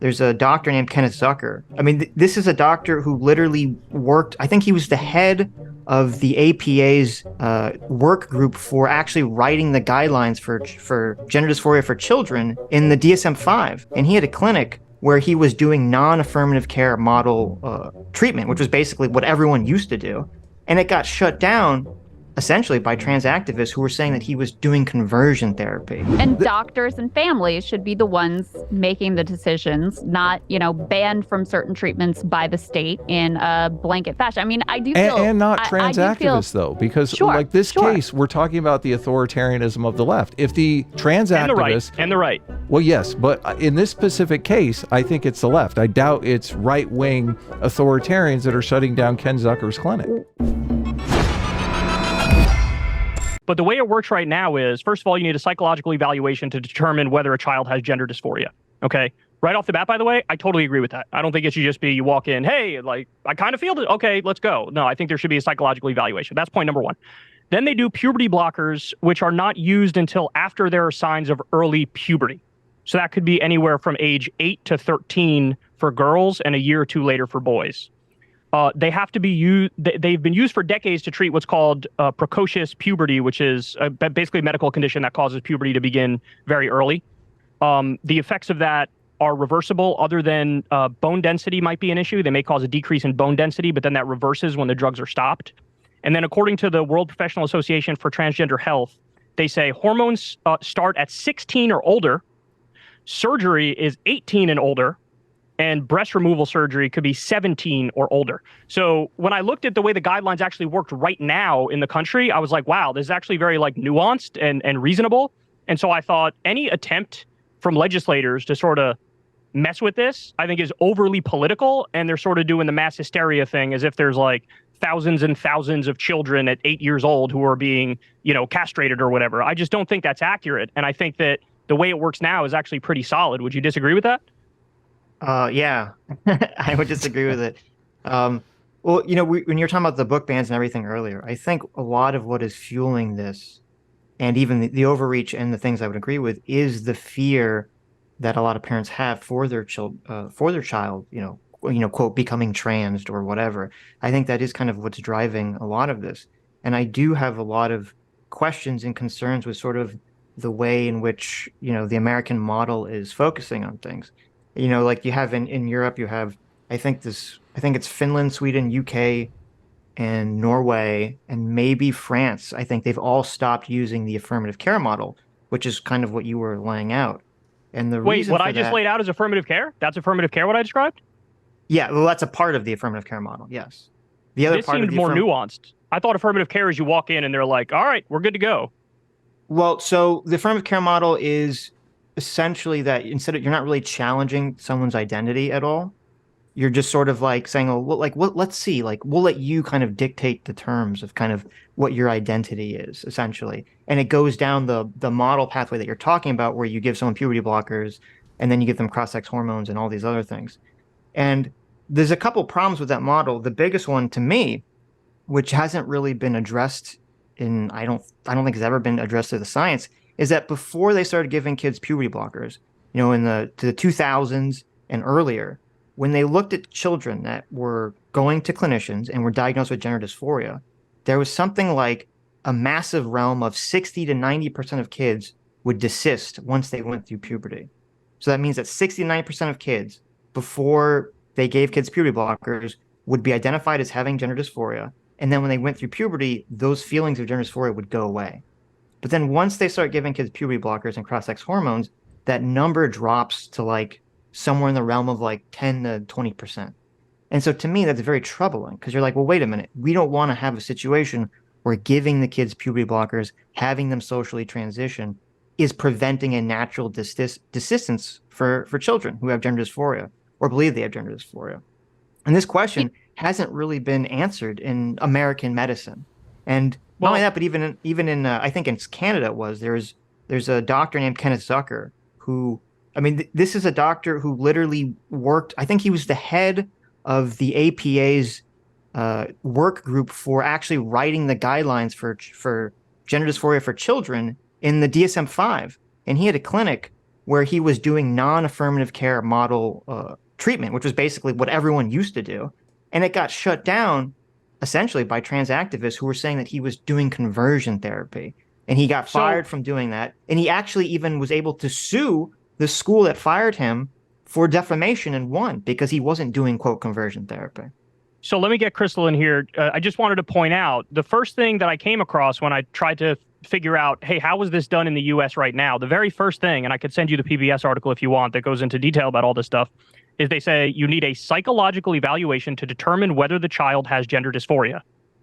there's a doctor named Kenneth Zucker. I mean, this is a doctor who literally worked, I think he was the head of the APA's work group for actually writing the guidelines for gender dysphoria for children in the DSM-5. And he had a clinic where he was doing non-affirmative care model treatment, which was basically what everyone used to do. And it got shut down essentially by trans activists who were saying that he was doing conversion therapy. And doctors and families should be the ones making the decisions, not, banned from certain treatments by the state in a blanket fashion. I mean, I do feel... And not trans activists, though, because like this case, we're talking about the authoritarianism of the left. If the trans activists... And the right. Well, yes, but in this specific case, I think it's the left. I doubt it's right-wing authoritarians that are shutting down Ken Zucker's clinic. But the way it works right now is, first of all, you need a psychological evaluation to determine whether a child has gender dysphoria. Okay? Right off the bat, by the way, I totally agree with that. I don't think it should just be you walk in, hey, like, I kind of feel it. Okay, let's go. No, I think there should be a psychological evaluation. That's point number one. Then they do puberty blockers, which are not used until after there are signs of early puberty. So that could be anywhere from age 8 to 13 for girls and a year or two later for boys. They have to be used. They've been used for decades to treat what's called precocious puberty, which is basically a medical condition that causes puberty to begin very early. The effects of that are reversible, other than bone density might be an issue. They may cause a decrease in bone density, but then that reverses when the drugs are stopped. And then according to the World Professional Association for Transgender Health, they say hormones start at 16 or older. Surgery is 18 and older. And breast removal surgery could be 17 or older. So when I looked at the way the guidelines actually worked right now in the country, I was like, wow, this is actually very nuanced and reasonable. And so I thought any attempt from legislators to sort of mess with this, I think is overly political. And they're sort of doing the mass hysteria thing as if there's thousands and thousands of children at 8 years old who are being, castrated or whatever. I just don't think that's accurate. And I think that the way it works now is actually pretty solid. Would you disagree with that? Yeah, I would disagree with it. Well, when you're talking about the book bans and everything earlier, I think a lot of what is fueling this, and even the overreach and the things I would agree with, is the fear that a lot of parents have for their child, quote, becoming trans or whatever. I think that is kind of what's driving a lot of this. And I do have a lot of questions and concerns with sort of the way in which, the American model is focusing on things. Like you have in Europe, you have, I think it's Finland, Sweden, UK, and Norway, and maybe France. I think they've all stopped using the affirmative care model, which is kind of what you were laying out. And the Wait, reason what for I just that, laid out is affirmative care? That's affirmative care, what I described? Yeah, well, that's a part of the affirmative care model, yes. The other This part seemed of the more nuanced. I thought affirmative care is you walk in and they're like, all right, we're good to go. Well, so the affirmative care model is essentially that instead of, you're not really challenging someone's identity at all. You're just sort of saying, oh, well, let's see, we'll let you kind of dictate the terms of kind of what your identity is, essentially. And it goes down the model pathway that you're talking about, where you give someone puberty blockers and then you give them cross-sex hormones and all these other things. And there's a couple problems with that model. The biggest one to me, which hasn't really been addressed I don't think it's ever been addressed through the science, is that before they started giving kids puberty blockers, in the 2000s and earlier, when they looked at children that were going to clinicians and were diagnosed with gender dysphoria, there was something like a massive realm of 60 to 90% of kids would desist once they went through puberty. So that means that 60 to 90% of kids, before they gave kids puberty blockers, would be identified as having gender dysphoria. And then when they went through puberty, those feelings of gender dysphoria would go away. But then once they start giving kids puberty blockers and cross-sex hormones, that number drops to somewhere in the realm of 10 to 20%. And so to me, that's very troubling, because you're like, well, wait a minute. We don't want to have a situation where giving the kids puberty blockers, having them socially transition, is preventing a natural desistance for children who have gender dysphoria or believe they have gender dysphoria. And this question hasn't really been answered in American medicine. And not only that, but even in I think in Canada there's a doctor named Kenneth Zucker who, this is a doctor who literally worked, I think he was the head of the APA's work group for actually writing the guidelines for gender dysphoria for children in the DSM-5. And he had a clinic where he was doing non-affirmative care model treatment, which was basically what everyone used to do. And it got shut down essentially by trans activists who were saying that he was doing conversion therapy. And he got fired from doing that. And he actually even was able to sue the school that fired him for defamation and won because he wasn't doing, quote, conversion therapy. So let me get Crystal in here. I just wanted to point out the first thing that I came across when I tried to figure out, hey, how is this done in the U.S. right now? The very first thing, and I could send you the PBS article if you want that goes into detail about all this stuff, is they say you need a psychological evaluation to determine whether the child has gender dysphoria.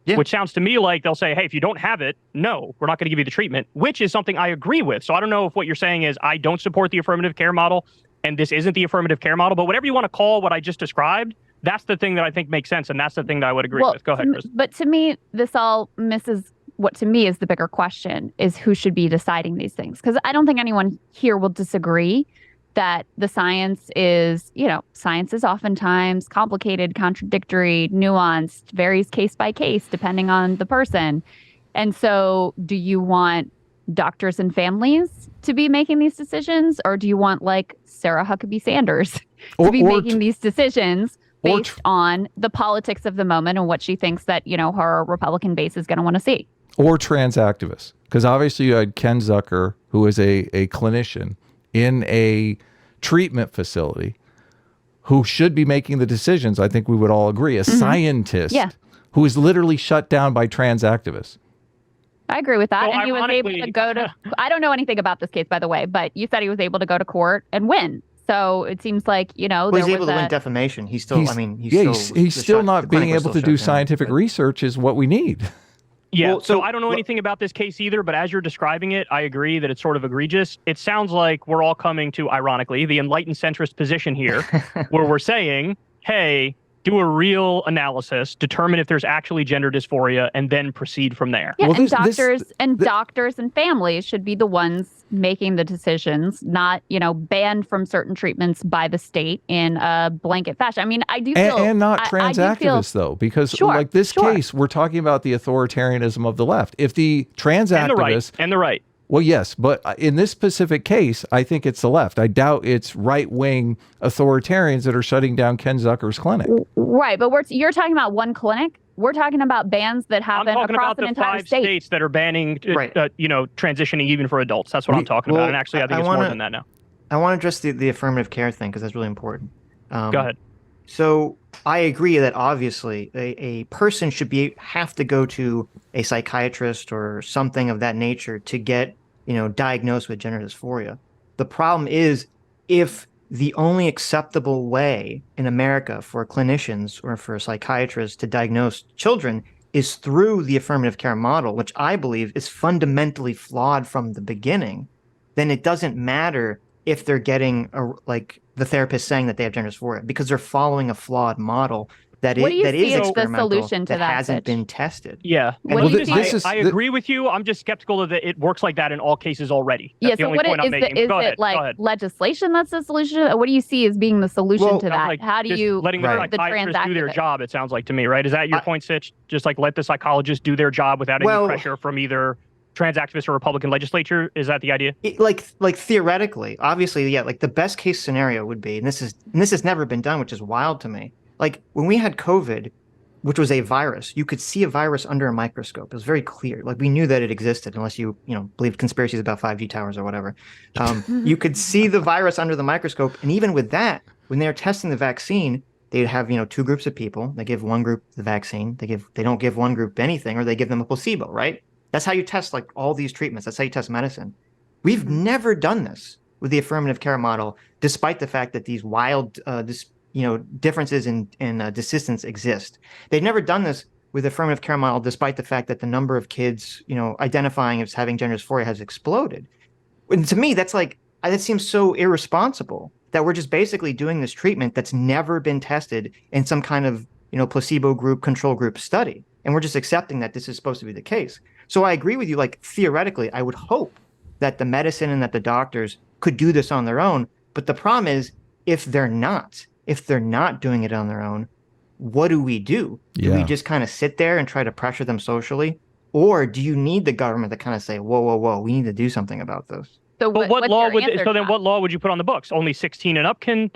Yeah. Which sounds to me like they'll say, hey, if you don't have it, no, we're not going to give you the treatment, which is something I agree with. So I don't know if what you're saying is I don't support the affirmative care model and this isn't the affirmative care model, but whatever you want to call what I just described, that's the thing that I think makes sense. And that's the thing that I would agree with. Go ahead, Chris. But to me, this all misses what to me is the bigger question is who should be deciding these things. Because I don't think anyone here will disagree that the science is, science is oftentimes complicated, contradictory, nuanced, varies case by case, depending on the person. And so do you want doctors and families to be making these decisions? Or do you want like Sarah Huckabee Sanders to be making these decisions based on the politics of the moment and what she thinks that, her Republican base is going to want to see? Or trans activists. Because obviously you had Ken Zucker, who is a clinician in a treatment facility who should be making the decisions. I think we would all agree. A scientist who is literally shut down by trans activists. I agree with that. And he was able to go to, I don't know anything about this case, by the way, but you said he was able to go to court and win. So it seems like, well, he's able to win defamation. He's still, he's still not being able to do scientific research is what we need. Yeah, well, so I don't know anything about this case either, but as you're describing it, I agree that it's sort of egregious. It sounds like we're all coming to, ironically, the enlightened centrist position here, where we're saying, hey, do a real analysis, determine if there's actually gender dysphoria, and then proceed from there. Yeah, well, doctors and families should be the ones making the decisions, not, banned from certain treatments by the state in a blanket fashion. I mean, I do feel... And not trans activists, though, because like this case, we're talking about the authoritarianism of the left. If the trans activists... And the right. Well, yes, but in this specific case, I think it's the left. I doubt it's right-wing authoritarians that are shutting down Ken Zucker's clinic. Right, but you're talking about one clinic? We're talking about bans that happen across an entire state. I'm talking about the 5 states that are banning, transitioning even for adults. That's what I'm talking about. And actually, I think it's more than that now. I want to address the affirmative care thing because that's really important. Go ahead. So I agree that obviously a person should have to go to a psychiatrist or something of that nature to get diagnosed with gender dysphoria. The problem is if the only acceptable way in America for clinicians or for psychiatrists to diagnose children is through the affirmative care model, which I believe is fundamentally flawed from the beginning, then it doesn't matter if they're getting the therapist saying that they have gender dysphoria because they're following a flawed model that is experimental, that hasn't been tested. Yeah. I agree with you. I'm just skeptical that it works like that in all cases already. That's the only point I'm making. Is it like legislation that's the solution? What do you see as being the solution to that? Like how do you letting the psychiatrists do their job, it sounds like to me, right? Is that your point, Sitch? Just like let the psychologists do their job without any pressure from either trans activists or Republican legislature? Is that the idea? Like theoretically, obviously, like the best case scenario would be, and this has never been done, which is wild to me. Like when we had COVID, which was a virus, you could see a virus under a microscope. It was very clear. Like we knew that it existed, unless you believed conspiracies about 5G towers or whatever. You could see the virus under the microscope, and even with that, when they were testing the vaccine, they'd have 2 groups of people. They give one group the vaccine. They don't give one group anything, or they give them a placebo. Right? That's how you test like all these treatments. That's how you test medicine. We've never done this with the affirmative care model, despite the fact that these wild differences in desistance exist. They've never done this with the affirmative care model, despite the fact that the number of kids, identifying as having gender dysphoria has exploded. And to me, that seems so irresponsible that we're just basically doing this treatment that's never been tested in some kind of, placebo group, control group study. And we're just accepting that this is supposed to be the case. So I agree with you, like theoretically, I would hope that the medicine and that the doctors could do this on their own. But the problem is if they're not doing it on their own, what do we do? Do we just kind of sit there and try to pressure them socially? Or do you need the government to kind of say, whoa, we need to do something about this? So But what what's law your would answer, so then John? what law would you put on the books? Only 16 and up can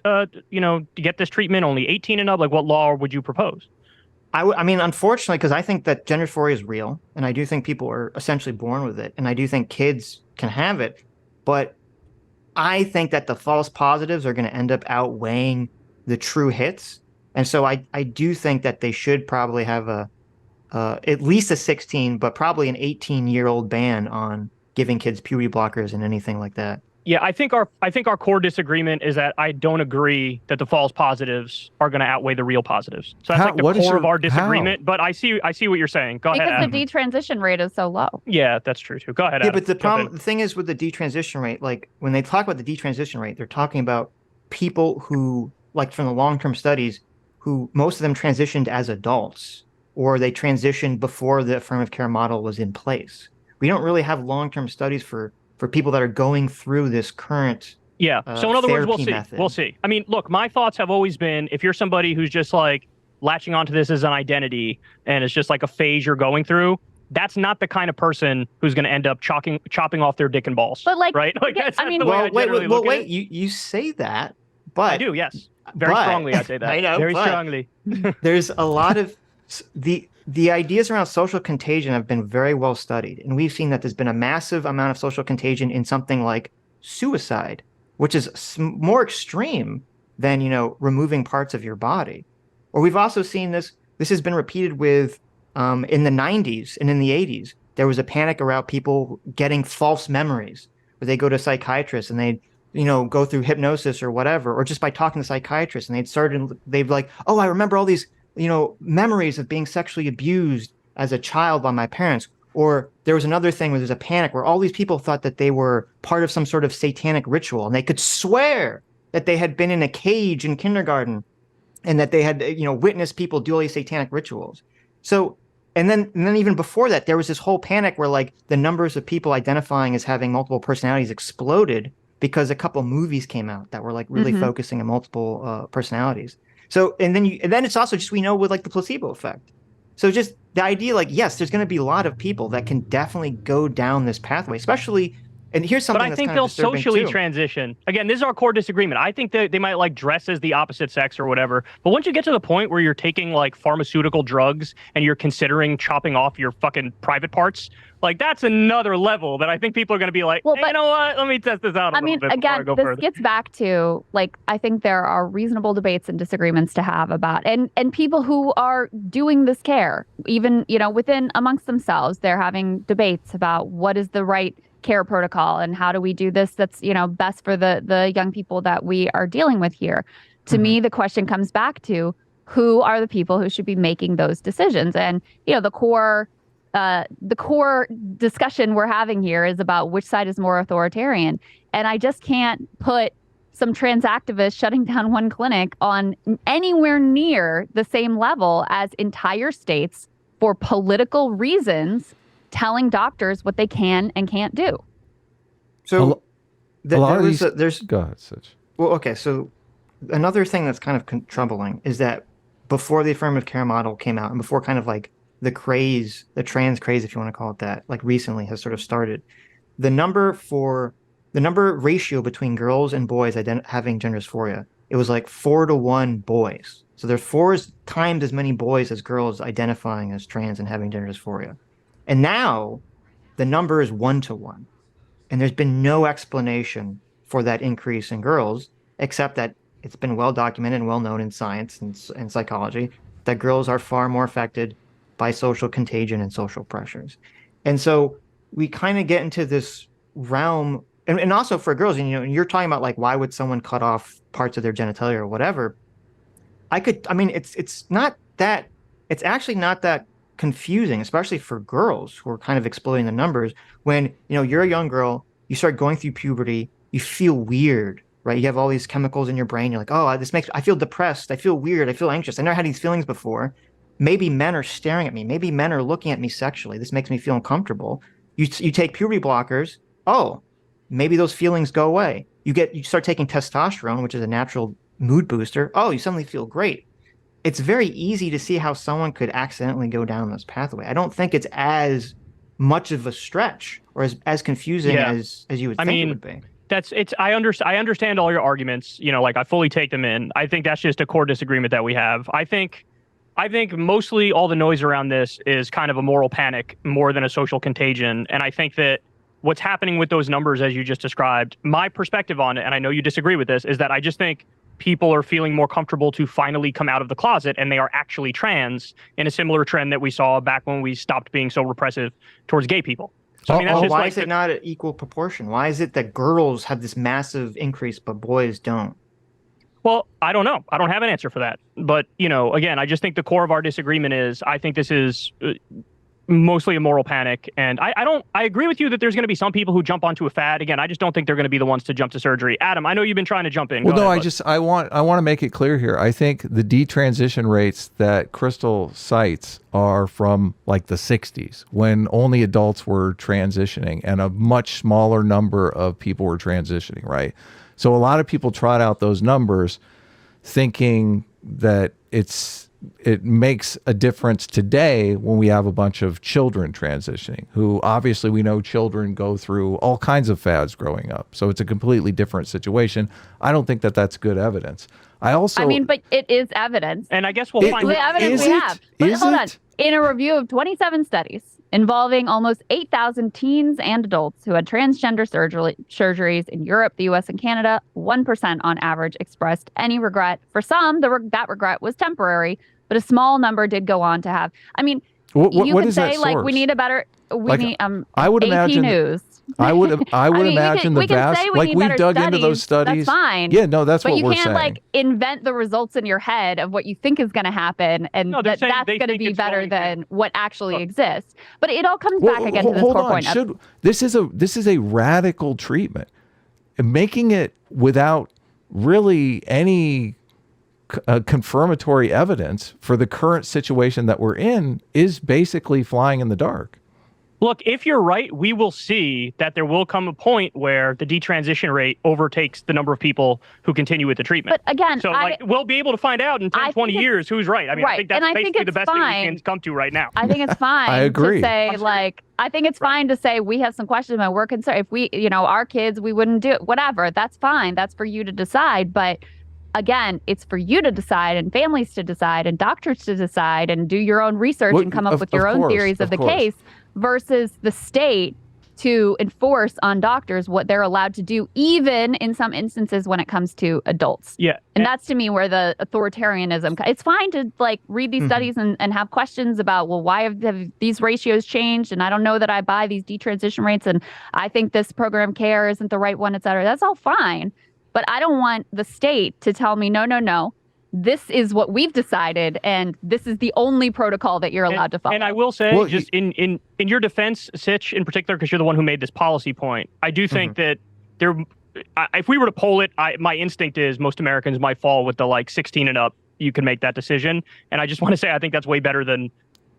get this treatment. Only 18 and up. Like what law would you propose? I mean, unfortunately, because I think that gender dysphoria is real, and I do think people are essentially born with it, and I do think kids can have it, but I think that the false positives are going to end up outweighing the true hits, and so I do think that they should probably have a at least a 16, but probably an 18-year-old ban on giving kids puberty blockers and anything like that. Yeah, I think our core disagreement is that I don't agree that the false positives are going to outweigh the real positives. So that's like the core of our disagreement. But I see what you're saying. Go ahead. Because Adam. the detransition rate is so low. Yeah, that's true too. Go ahead. Yeah, Adam. but the thing is with the detransition rate, like when they talk about the detransition rate, they're talking about people who, like from the long-term studies, who most of them transitioned as adults, or they transitioned before the affirmative care model was in place. We don't really have long-term studies for people that are going through this current Yeah. So in other words, we'll see. method. We'll see. I mean, look, my thoughts have always been if you're somebody who's just like latching onto this as an identity and it's just like a phase you're going through, that's not the kind of person who's going to end up chopping off their dick and balls. But like, right? Like yeah, that's I mean, the way I generally look at it. You say that, but I do, yes. Very strongly I say that. I know, very but strongly. there's a lot of the ideas around social contagion have been very well studied, and we've seen that there's been a massive amount of social contagion in something like suicide, which is more extreme than removing parts of your body. Or we've also seen this has been repeated with in the 90s and in the 80s. There was a panic around people getting false memories where they go to psychiatrists and they go through hypnosis or whatever, or just by talking to psychiatrists, and they'd like, oh, I remember all these memories of being sexually abused as a child by my parents. Or there was another thing where there's a panic where all these people thought that they were part of some sort of satanic ritual, and they could swear that they had been in a cage in kindergarten and that they had witnessed people do all these satanic rituals. So and then even before that, there was this whole panic where like the numbers of people identifying as having multiple personalities exploded because a couple movies came out that were like really focusing on multiple personalities. So and then it's also just we know with like the placebo effect. So just the idea, like, yes, there's going to be a lot of people that can definitely go down this pathway, especially. And here's something. But I think they'll socially transition. Again, this is our core disagreement. I think that they might like dress as the opposite sex or whatever. But once you get to the point where you're taking like pharmaceutical drugs and you're considering chopping off your fucking private parts, like that's another level that I think people are going to be like, hey, you know what? Let me test this out a little bit before I go further. This gets back to like I think there are reasonable debates and disagreements to have about and people who are doing this care, even within amongst themselves, they're having debates about what is the right care protocol and how do we do this that's best for the young people that we are dealing with here. To me, the question comes back to who are the people who should be making those decisions, and the core discussion we're having here is about which side is more authoritarian, and I just can't put some trans activists shutting down one clinic on anywhere near the same level as entire states for political reasons telling doctors what they can and can't do. So go ahead, Sitch. Well, okay. So another thing that's kind of troubling is that before the affirmative care model came out and before kind of like the craze, the trans craze, if you want to call it that, like recently has sort of started, the number ratio between girls and boys having gender dysphoria, it was like 4-to-1 boys. So there's 4 times as many boys as girls identifying as trans and having gender dysphoria. And now the number is 1-to-1. And there's been no explanation for that increase in girls, except that it's been well documented and well known in science and psychology that girls are far more affected by social contagion and social pressures. And so we kind of get into this realm, and also for girls, and you're talking about like, why would someone cut off parts of their genitalia or whatever? It's actually not that confusing, especially for girls who are kind of exploding the numbers. When you're a young girl, you start going through puberty, you feel weird, right? You have all these chemicals in your brain. You're like, oh, I feel depressed, I feel weird, I feel anxious. I never had these feelings before. Maybe men are staring at me. Maybe men are looking at me sexually. This makes me feel uncomfortable. You take puberty blockers. Oh, maybe those feelings go away. You start taking testosterone, which is a natural mood booster. Oh, you suddenly feel great. It's very easy to see how someone could accidentally go down this pathway. I don't think it's as much of a stretch or as confusing Yeah. as you would I think mean, it would be. I understand all your arguments, like I fully take them in. I think that's just a core disagreement that we have. I think mostly all the noise around this is kind of a moral panic more than a social contagion. And I think that what's happening with those numbers, as you just described, my perspective on it, and I know you disagree with this, is that I just think people are feeling more comfortable to finally come out of the closet and they are actually trans, in a similar trend that we saw back when we stopped being so repressive towards gay people. So I mean, that's just Why like is it not an equal proportion? Why is it that girls have this massive increase but boys don't? Well, I don't know. I don't have an answer for that. But, again, I just think the core of our disagreement is I think this is mostly a moral panic. And I agree with you that there's going to be some people who jump onto a fad. Again, I just don't think they're going to be the ones to jump to surgery. Adam, I know you've been trying to jump in. Well, Go no, ahead, I want to make it clear here. I think the detransition rates that Crystal cites are from like the 60s, when only adults were transitioning and a much smaller number of people were transitioning, right? So a lot of people trot out those numbers thinking that it makes a difference today when we have a bunch of children transitioning, who obviously we know children go through all kinds of fads growing up. So it's a completely different situation. I don't think that that's good evidence. I mean, but it is evidence. And I guess we'll find The evidence we have. But hold on. In a review of 27 studies involving almost 8,000 teens and adults who had transgender surgeries in Europe, the US, and Canada, 1% on average expressed any regret. For some, that regret was temporary, but a small number did go on to have. I mean, you could say, like, we need a better, I would AP imagine News. I would imagine we can say we dug into those studies. That's fine. Yeah, no, that's what we're saying. But you can't invent the results in your head of what you think is going to happen, and that's going to be better than what actually exists. But it all comes back again to this core point. This is a radical treatment, making it without really any confirmatory evidence for the current situation that we're in is basically flying in the dark. Look, if you're right, we will see that there will come a point where the detransition rate overtakes the number of people who continue with the treatment. But again, we'll be able to find out in 10, 20 years who's right. I mean, I think that's basically the best thing we can come to right now. I think it's fine I agree. to say, I think it's fine to say we have some questions and we're concerned. If we, our kids, we wouldn't do it. Whatever. That's fine. That's for you to decide. But again, it's for you to decide and families to decide and doctors to decide and do your own research and come up with your own theories of the case, versus the state to enforce on doctors what they're allowed to do, even in some instances when it comes to adults. Yeah. And that's, to me, where the authoritarianism, it's fine to read these studies and have questions about, well, why have these ratios changed? And I don't know that I buy these detransition rates. And I think this program care isn't the right one, et cetera. That's all fine. But I don't want the state to tell me, no. This is what we've decided, and this is the only protocol that you're allowed to follow. And I will say, in your defense, Sitch, in particular, because you're the one who made this policy point, I do think that if we were to poll it, my instinct is most Americans might fall with the 16 and up. You can make that decision. And I just want to say, I think that's way better than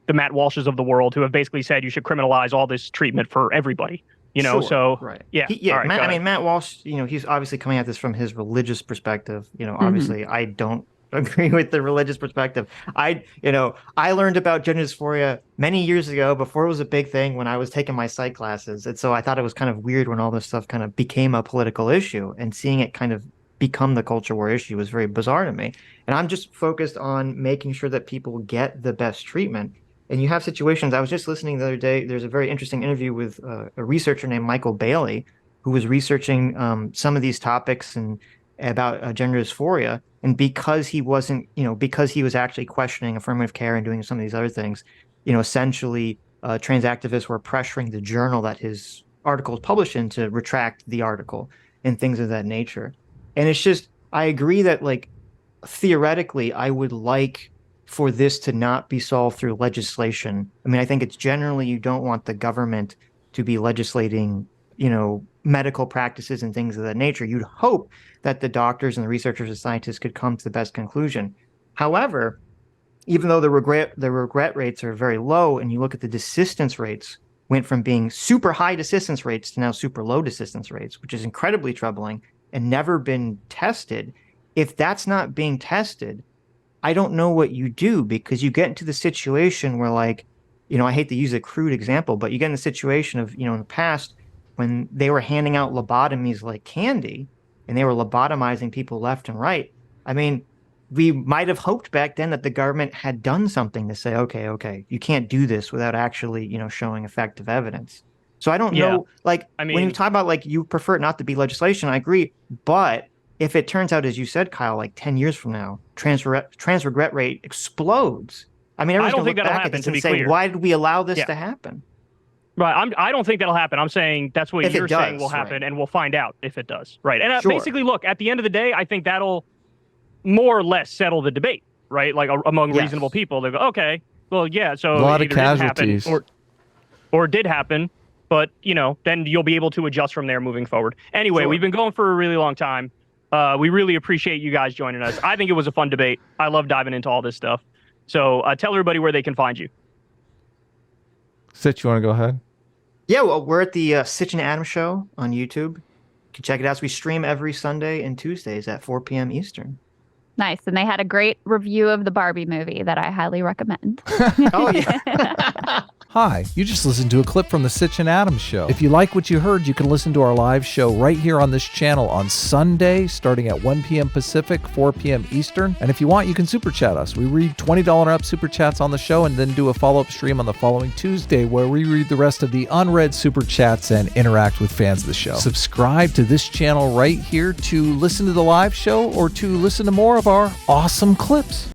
the Matt Walshes of the world, who have basically said you should criminalize all this treatment for everybody. Sure, so right. Yeah. Matt Walsh, he's obviously coming at this from his religious perspective. Obviously I don't agree with the religious perspective. I learned about gender dysphoria many years ago, before it was a big thing, when I was taking my psych classes. And so I thought it was kind of weird when all this stuff kind of became a political issue, and seeing it kind of become the culture war issue was very bizarre to me. And I'm just focused on making sure that people get the best treatment. And you have situations, I was just listening the other day, there's a very interesting interview with a researcher named Michael Bailey, who was researching some of these topics and about gender dysphoria. And because he wasn't, because he was actually questioning affirmative care and doing some of these other things, essentially trans activists were pressuring the journal that his article was published in to retract the article and things of that nature. And it's just, I agree that theoretically, I would like for this to not be solved through legislation. I mean, I think it's generally, you don't want the government to be legislating, medical practices and things of that nature. You'd hope that the doctors and the researchers and scientists could come to the best conclusion. However, even though the regret rates are very low, and you look at the desistance rates, went from being super high desistance rates to now super low desistance rates, which is incredibly troubling and never been tested. If that's not being tested, I don't know what you do, because you get into the situation where I hate to use a crude example, but you get in the situation of, in the past when they were handing out lobotomies like candy and they were lobotomizing people left and right. I mean, we might have hoped back then that the government had done something to say, okay, you can't do this without actually, showing effective evidence. So I don't know, like, when you talk about, like, you prefer it not to be legislation, I agree. But if it turns out, as you said, Kyle, like 10 years from now, trans regret rate explodes. I mean, everyone's going to look back at this and say, why did we allow this to happen? Right. I don't think that'll happen. I'm saying that's what you're saying will happen, and we'll find out if it does. Right. And basically, look, at the end of the day, I think that'll more or less settle the debate, right? Like among reasonable people, they go, okay, well, yeah, so a lot of casualties, or it did happen, but then you'll be able to adjust from there moving forward. Anyway, we've been going for a really long time. We really appreciate you guys joining us. I think it was a fun debate. I love diving into all this stuff. So tell everybody where they can find you. Sitch, you want to go ahead? Yeah, well, we're at the Sitch and Adam Show on YouTube. You can check it out. So we stream every Sunday and Tuesdays at 4 p.m. Eastern. Nice. And they had a great review of the Barbie movie that I highly recommend. Oh, yeah. Hi, you just listened to a clip from the Sitch and Adams Show. If you like what you heard, you can listen to our live show right here on this channel on Sunday, starting at 1 p.m. Pacific, 4 p.m. Eastern. And if you want, you can super chat us. We read $20 and up super chats on the show and then do a follow-up stream on the following Tuesday where we read the rest of the unread super chats and interact with fans of the show. Subscribe to this channel right here to listen to the live show or to listen to more of our awesome clips.